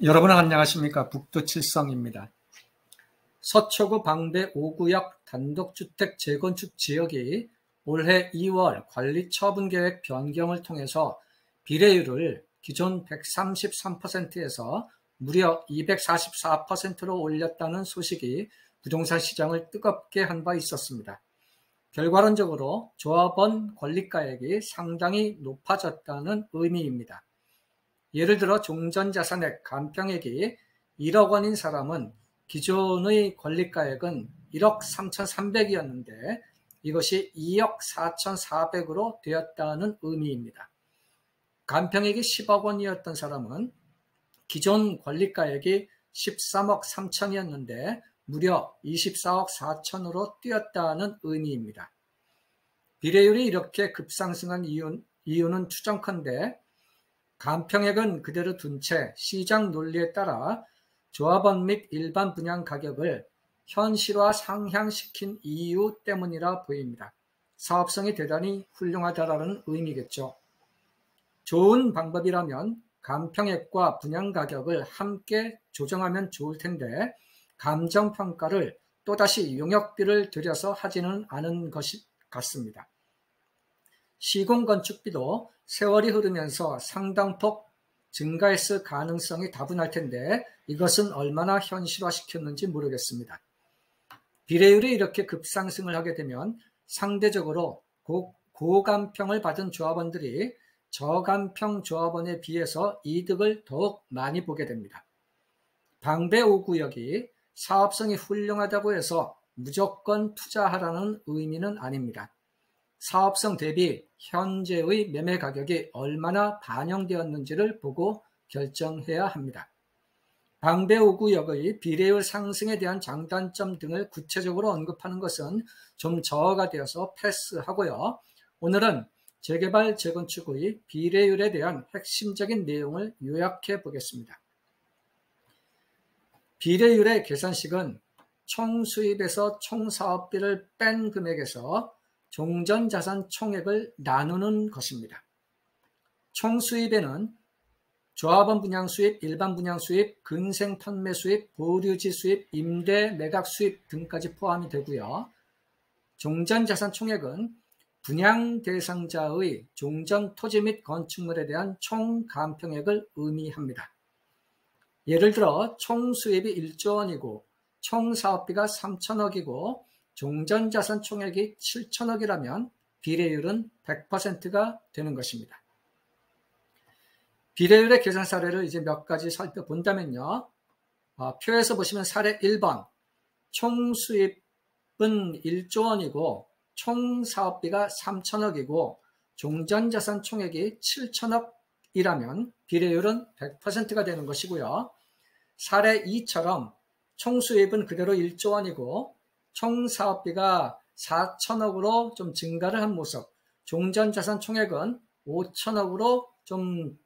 여러분 안녕하십니까? 북두칠성입니다. 서초구 방배 5구역 단독주택 재건축 지역이 올해 2월 관리처분계획 변경을 통해서 비례율을 기존 133%에서 무려 244%로 올렸다는 소식이 부동산 시장을 뜨겁게 한 바 있었습니다. 결과론적으로 조합원 권리가액이 상당히 높아졌다는 의미입니다. 예를 들어 종전자산액 간평액이 1억 원인 사람은 기존의 권리가액은 1억 3,300이었는데 이것이 2억 4,400으로 되었다는 의미입니다. 간평액이 10억 원이었던 사람은 기존 권리가액이 13억 3천이었는데 무려 24억 4천으로 뛰었다는 의미입니다. 비례율이 이렇게 급상승한 이유는 추정컨대 간평액은 그대로 둔 채 시장 논리에 따라 조합원 및 일반 분양 가격을 현실화 상향시킨 이유 때문이라 보입니다. 사업성이 대단히 훌륭하다라는 의미겠죠. 좋은 방법이라면 간평액과 분양 가격을 함께 조정하면 좋을 텐데 감정평가를 또다시 용역비를 들여서 하지는 않은 것이 같습니다. 시공건축비도 세월이 흐르면서 상당폭 증가했을 가능성이 다분할 텐데 이것은 얼마나 현실화시켰는지 모르겠습니다. 비례율이 이렇게 급상승을 하게 되면 상대적으로 고간평을 받은 조합원들이 저간평 조합원에 비해서 이득을 더욱 많이 보게 됩니다. 방배 5구역이 사업성이 훌륭하다고 해서 무조건 투자하라는 의미는 아닙니다. 사업성 대비 현재의 매매 가격이 얼마나 반영되었는지를 보고 결정해야 합니다. 방배 5구역의 비례율 상승에 대한 장단점 등을 구체적으로 언급하는 것은 좀 저하가 되어서 패스하고요. 오늘은 재개발 재건축의 비례율에 대한 핵심적인 내용을 요약해 보겠습니다. 비례율의 계산식은 총 수입에서 총 사업비를 뺀 금액에서 종전자산 총액을 나누는 것입니다. 총 수입에는 조합원 분양 수입, 일반 분양 수입, 근생 판매 수입, 보류지 수입, 임대 매각 수입 등까지 포함이 되고요. 종전자산 총액은 분양 대상자의 종전 토지 및 건축물에 대한 총 간평액을 의미합니다. 예를 들어 총 수입이 1조 원이고 총 사업비가 3천억이고 종전자산 총액이 7천억이라면 비례율은 100%가 되는 것입니다. 비례율의 계산 사례를 이제 몇 가지 살펴본다면요. 표에서 보시면 사례 1번, 총 수입은 1조 원이고 총 사업비가 3천억이고 종전자산 총액이 7천억이라면 비례율은 100%가 되는 것이고요. 사례 2처럼 총 수입은 그대로 1조 원이고 총 사업비가 4천억으로 좀 증가를 한 모습, 종전자산 총액은 5천억으로 좀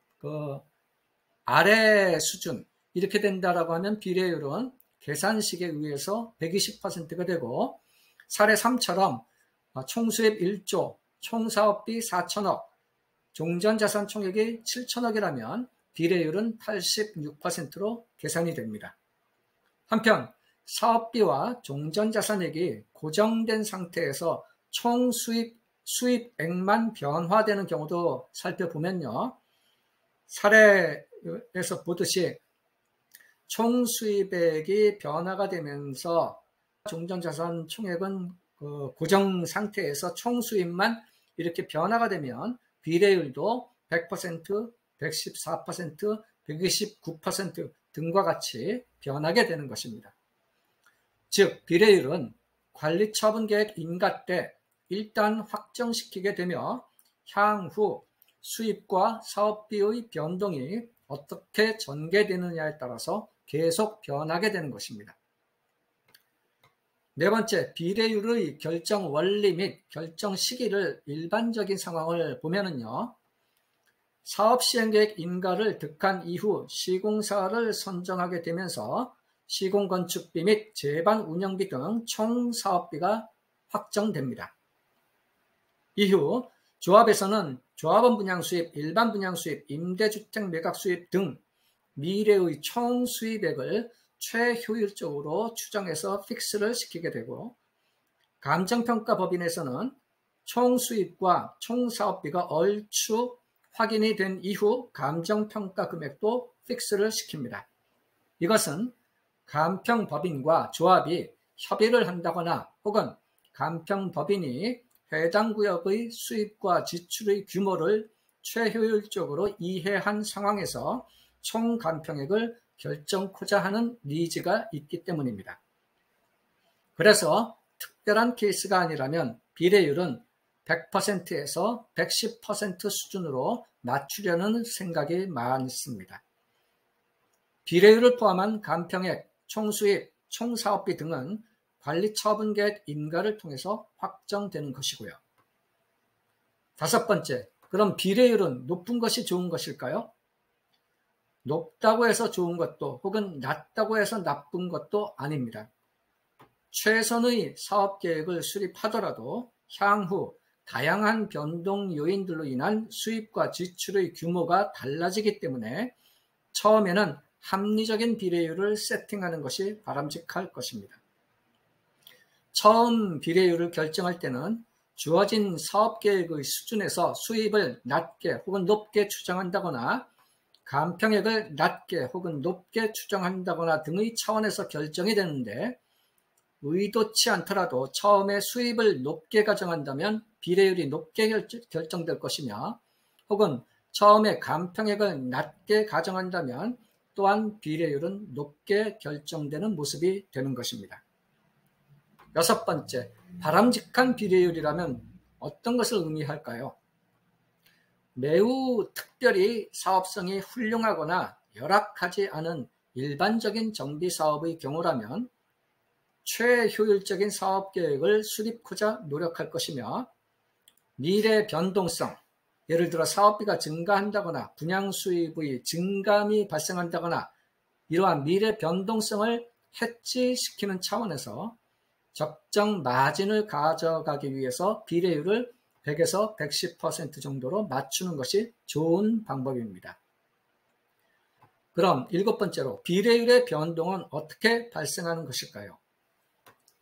아래 수준 이렇게 된다라고 하면 비례율은 계산식에 의해서 120%가 되고 사례 3처럼 총 수입 1조, 총 사업비 4천억, 종전자산 총액이 7천억이라면 비례율은 86%로 계산이 됩니다. 한편 사업비와 종전자산액이 고정된 상태에서 총 수입액만 변화되는 경우도 살펴보면요. 사례에서 보듯이 총 수입액이 변화가 되면서 종전자산 총액은 고정 상태에서 총 수입만 이렇게 변화가 되면 비례율도 100%, 114%, 129% 등과 같이 변하게 되는 것입니다. 즉 비례율은 관리처분계획 인가 때 일단 확정시키게 되며 향후 수입과 사업비의 변동이 어떻게 전개되느냐에 따라서 계속 변하게 되는 것입니다. 네 번째, 비례율의 결정 원리 및 결정 시기를 일반적인 상황을 보면은요. 사업시행계획 인가를 득한 이후 시공사를 선정하게 되면서 시공건축비 및 제반 운영비 등 총 사업비가 확정됩니다. 이후 조합에서는 조합원 분양 수입, 일반 분양 수입, 임대주택 매각 수입 등 미래의 총 수입액을 최효율적으로 추정해서 픽스를 시키게 되고, 감정평가법인에서는 총 수입과 총 사업비가 얼추 확인이 된 이후 감정평가 금액도 픽스를 시킵니다. 이것은 감평법인과 조합이 협의를 한다거나 혹은 감평법인이 해당 구역의 수입과 지출의 규모를 최효율적으로 이해한 상황에서 총 감평액을 결정코자 하는 니즈가 있기 때문입니다. 그래서 특별한 케이스가 아니라면 비례율은 100%에서 110% 수준으로 낮추려는 생각이 많습니다. 비례율을 포함한 감평액, 총수입, 총사업비 등은 관리처분계획 인가를 통해서 확정되는 것이고요. 다섯 번째, 그럼 비례율은 높은 것이 좋은 것일까요? 높다고 해서 좋은 것도 혹은 낮다고 해서 나쁜 것도 아닙니다. 최선의 사업계획을 수립하더라도 향후 다양한 변동 요인들로 인한 수입과 지출의 규모가 달라지기 때문에 처음에는 합리적인 비례율을 세팅하는 것이 바람직할 것입니다. 처음 비례율을 결정할 때는 주어진 사업계획의 수준에서 수입을 낮게 혹은 높게 추정한다거나 감평액을 낮게 혹은 높게 추정한다거나 등의 차원에서 결정이 되는데, 의도치 않더라도 처음에 수입을 높게 가정한다면 비례율이 높게 결정될 것이며, 혹은 처음에 감평액을 낮게 가정한다면 또한 비례율은 높게 결정되는 모습이 되는 것입니다. 여섯 번째, 바람직한 비례율이라면 어떤 것을 의미할까요? 매우 특별히 사업성이 훌륭하거나 열악하지 않은 일반적인 정비사업의 경우라면 최효율적인 사업계획을 수립하고자 노력할 것이며, 미래 변동성, 예를 들어 사업비가 증가한다거나 분양수입의 증감이 발생한다거나 이러한 미래 변동성을 해지시키는 차원에서 적정 마진을 가져가기 위해서 비례율을 100에서 110% 정도로 맞추는 것이 좋은 방법입니다. 그럼 일곱 번째로, 비례율의 변동은 어떻게 발생하는 것일까요?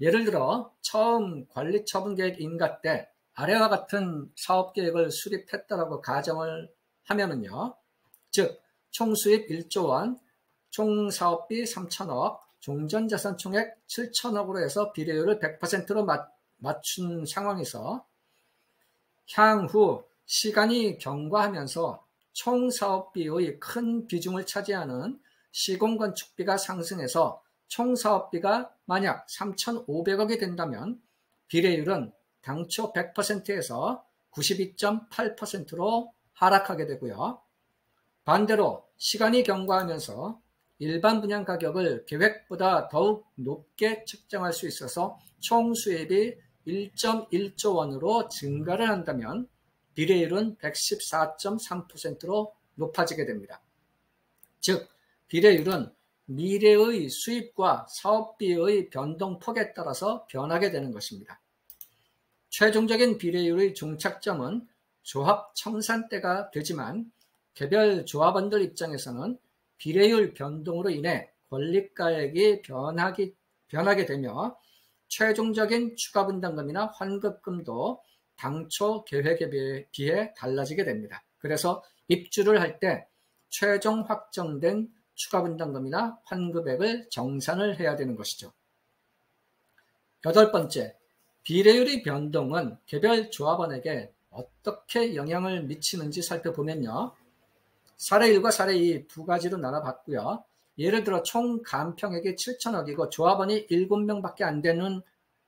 예를 들어 처음 관리처분계획 인가 때 아래와 같은 사업계획을 수립했다라고 가정을 하면은요, 즉 총수입 1조 원, 총사업비 3천억, 종전자산 총액 7천억으로 해서 비례율을 100%로 맞춘 상황에서 향후 시간이 경과하면서 총사업비의 큰 비중을 차지하는 시공건축비가 상승해서 총사업비가 만약 3,500억이 된다면 비례율은 당초 100%에서 92.8%로 하락하게 되고요. 반대로 시간이 경과하면서 일반 분양 가격을 계획보다 더욱 높게 책정할 수 있어서 총 수입이 1.1조 원으로 증가를 한다면 비례율은 114.3%로 높아지게 됩니다. 즉, 비례율은 미래의 수입과 사업비의 변동폭에 따라서 변하게 되는 것입니다. 최종적인 비례율의 종착점은 조합 청산 때가 되지만 개별 조합원들 입장에서는 비례율 변동으로 인해 권리가액이 변하게 되며 최종적인 추가 분담금이나 환급금도 당초 계획에 비해 달라지게 됩니다. 그래서 입주를 할 때 최종 확정된 추가 분담금이나 환급액을 정산을 해야 되는 것이죠. 여덟 번째, 비례율의 변동은 개별 조합원에게 어떻게 영향을 미치는지 살펴보면요. 사례 1과 사례 2 두 가지로 나눠봤고요. 예를 들어 총 감평액이 7천억이고 조합원이 7명밖에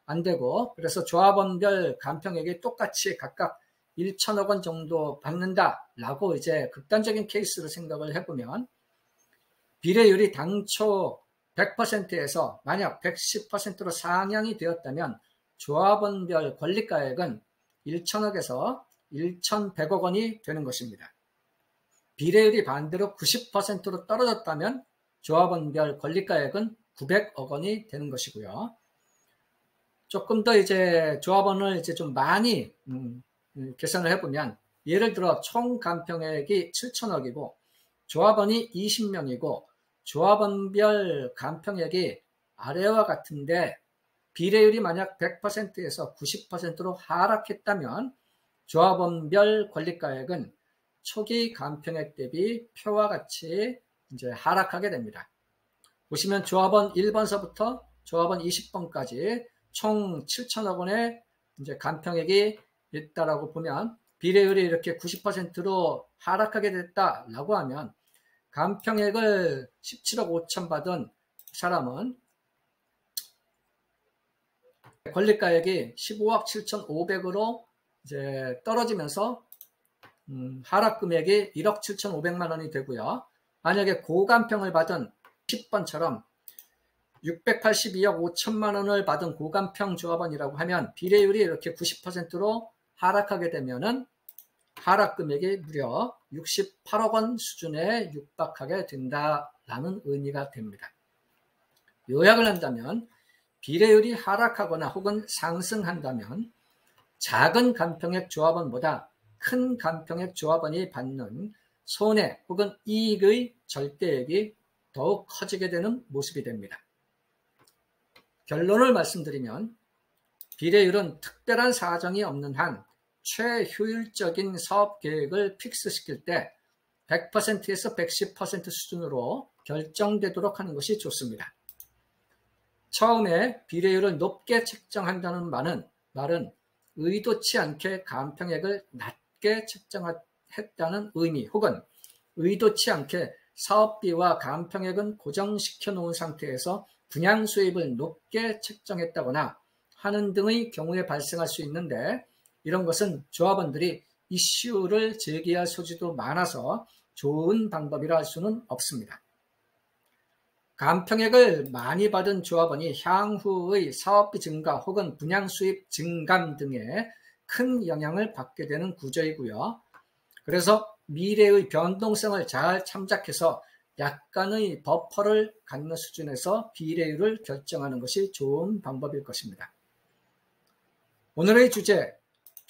안 되고, 그래서 조합원별 감평액이 똑같이 각각 1천억 원 정도 받는다라고 이제 극단적인 케이스를 생각을 해보면, 비례율이 당초 100%에서 만약 110%로 상향이 되었다면 조합원별 권리가액은 1천억에서 1,100억 원이 되는 것입니다. 비례율이 반대로 90%로 떨어졌다면 조합원별 권리가액은 900억 원이 되는 것이고요. 조금 더 이제 조합원을 이제 좀 많이 계산을 해보면, 예를 들어 총 감평액이 7천억이고 조합원이 20명이고 조합원별 간평액이 아래와 같은데 비례율이 만약 100%에서 90%로 하락했다면 조합원별 권리가액은 초기 간평액 대비 표와 같이 이제 하락하게 됩니다. 보시면 조합원 1번서부터 조합원 20번까지 총 7천억 원의 이제 간평액이 있다라고 보면 비례율이 이렇게 90%로 하락하게 됐다라고 하면 간평액을 17억 5천 받은 사람은 권리가액이 15억 7,500으로 이제 떨어지면서 하락 금액이 1억 7,500만 원이 되고요. 만약에 고간평을 받은 10번처럼 682억 5천만 원을 받은 고간평 조합원이라고 하면 비례율이 이렇게 90%로 하락하게 되면은 하락 금액이 무려 68억 원 수준에 육박하게 된다라는 의미가 됩니다. 요약을 한다면 비례율이 하락하거나 혹은 상승한다면 작은 간평액 조합원보다 큰 간평액 조합원이 받는 손해 혹은 이익의 절대액이 더욱 커지게 되는 모습이 됩니다. 결론을 말씀드리면 비례율은 특별한 사정이 없는 한 최효율적인 사업계획을 픽스시킬 때 100%에서 110% 수준으로 결정되도록 하는 것이 좋습니다. 처음에 비례율을 높게 책정한다는 말은 의도치 않게 간평액을 낮게 책정했다는 의미 혹은 의도치 않게 사업비와 간평액은 고정시켜 놓은 상태에서 분양 수입을 높게 책정했다거나 하는 등의 경우에 발생할 수 있는데 이런 것은 조합원들이 이슈를 제기할 소지도 많아서 좋은 방법이라 할 수는 없습니다. 간평액을 많이 받은 조합원이 향후의 사업비 증가 혹은 분양 수입 증감 등에 큰 영향을 받게 되는 구조이고요. 그래서 미래의 변동성을 잘 참작해서 약간의 버퍼를 갖는 수준에서 비례율을 결정하는 것이 좋은 방법일 것입니다. 오늘의 주제,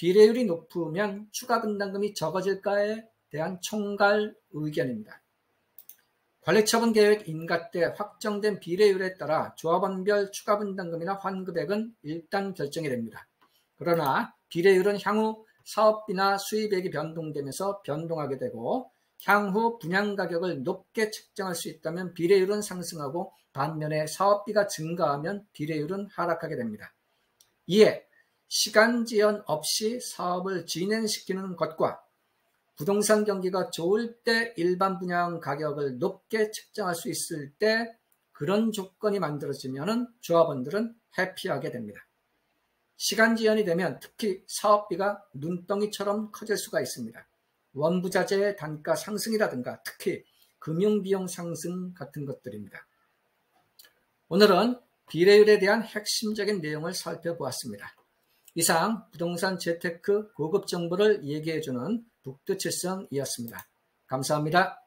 비례율이 높으면 추가 분담금이 적어질까에 대한 총괄 의견입니다. 관리처분 계획 인가 때 확정된 비례율에 따라 조합원별 추가 분담금이나 환급액은 일단 결정이 됩니다. 그러나 비례율은 향후 사업비나 수입액이 변동되면서 변동하게 되고 향후 분양가격을 높게 책정할 수 있다면 비례율은 상승하고 반면에 사업비가 증가하면 비례율은 하락하게 됩니다. 이에 시간 제한 없이 사업을 진행시키는 것과 부동산 경기가 좋을 때 일반 분양 가격을 높게 책정할 수 있을 때 그런 조건이 만들어지면 조합원들은 해피하게 됩니다. 시간 지연이 되면 특히 사업비가 눈덩이처럼 커질 수가 있습니다. 원부자재의 단가 상승이라든가 특히 금융비용 상승 같은 것들입니다. 오늘은 비례율에 대한 핵심적인 내용을 살펴보았습니다. 이상 부동산 재테크 고급 정보를 얘기해주는 북두칠성이었습니다. 감사합니다.